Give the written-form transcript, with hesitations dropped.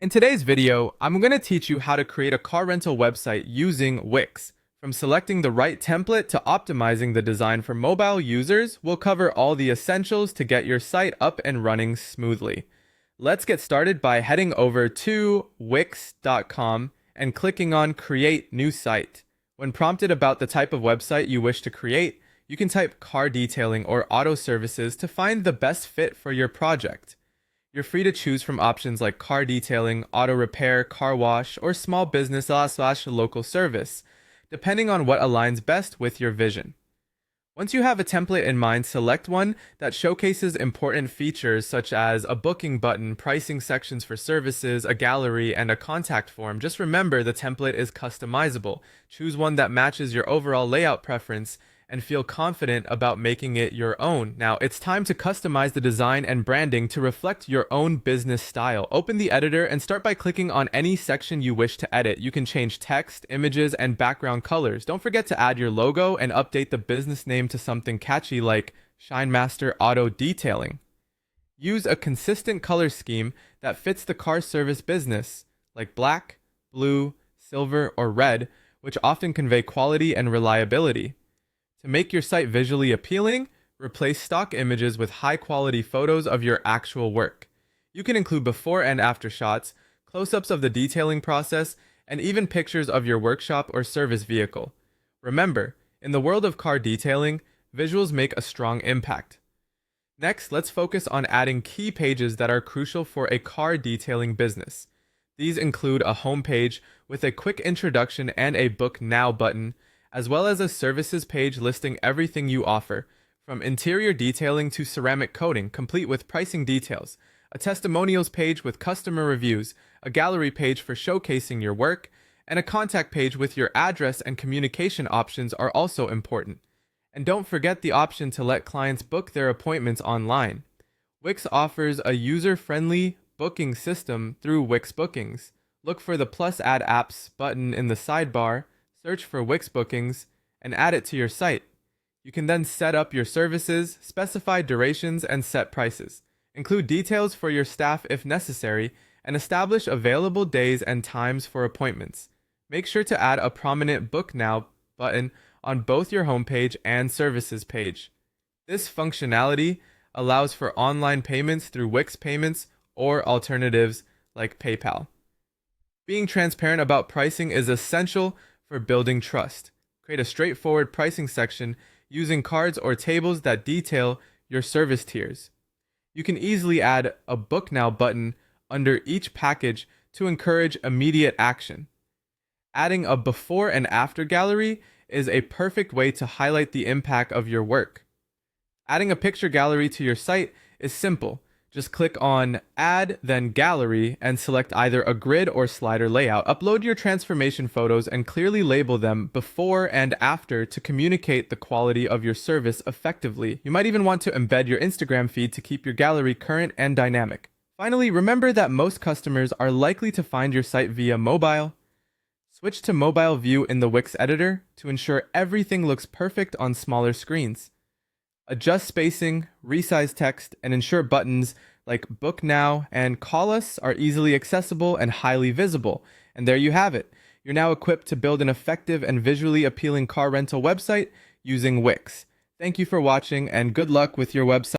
In today's video, I'm going to teach you how to create a car rental website using Wix. From selecting the right template to optimizing the design for mobile users, we'll cover all the essentials to get your site up and running smoothly. Let's get started by heading over to wix.com and clicking on Create New Site. When prompted about the type of website you wish to create, you can type car detailing or auto services to find the best fit for your project. You're free to choose from options like car detailing, auto repair, car wash, or small business / local service, depending on what aligns best with your vision. Once you have a template in mind, select one that showcases important features such as a booking button, pricing sections for services, a gallery, and a contact form. Just remember the template is customizable. Choose one that matches your overall layout preference and feel confident about making it your own. Now, it's time to customize the design and branding to reflect your own business style. Open the editor and start by clicking on any section you wish to edit. You can change text, images, and background colors. Don't forget to add your logo and update the business name to something catchy like ShineMaster Auto Detailing. Use a consistent color scheme that fits the car service business, like black, blue, silver, or red, which often convey quality and reliability. To make your site visually appealing, replace stock images with high-quality photos of your actual work. You can include before and after shots, close-ups of the detailing process, and even pictures of your workshop or service vehicle. Remember, in the world of car detailing, visuals make a strong impact. Next, let's focus on adding key pages that are crucial for a car detailing business. These include a homepage with a quick introduction and a Book Now button, as well as a services page listing everything you offer, from interior detailing to ceramic coating, complete with pricing details, a testimonials page with customer reviews, a gallery page for showcasing your work, and a contact page with your address and communication options are also important. And don't forget the option to let clients book their appointments online. Wix offers a user-friendly booking system through Wix Bookings. Look for the plus Add Apps button in the sidebar, search for Wix Bookings, and add it to your site. You can then set up your services, specify durations, and set prices. Include details for your staff if necessary, and establish available days and times for appointments. Make sure to add a prominent Book Now button on both your homepage and services page. This functionality allows for online payments through Wix Payments or alternatives like PayPal. Being transparent about pricing is essential for building trust. Create a straightforward pricing section using cards or tables that detail your service tiers. You can easily add a Book Now button under each package to encourage immediate action. Adding a before and after gallery is a perfect way to highlight the impact of your work. Adding a picture gallery to your site is simple. Just click on Add, then Gallery, and select either a grid or slider layout. Upload your transformation photos and clearly label them before and after to communicate the quality of your service effectively. You might even want to embed your Instagram feed to keep your gallery current and dynamic. Finally, remember that most customers are likely to find your site via mobile. Switch to mobile view in the Wix editor to ensure everything looks perfect on smaller screens. Adjust spacing, resize text, and ensure buttons like Book Now and Call Us are easily accessible and highly visible. And there you have it. You're now equipped to build an effective and visually appealing car rental website using Wix. Thank you for watching and good luck with your website.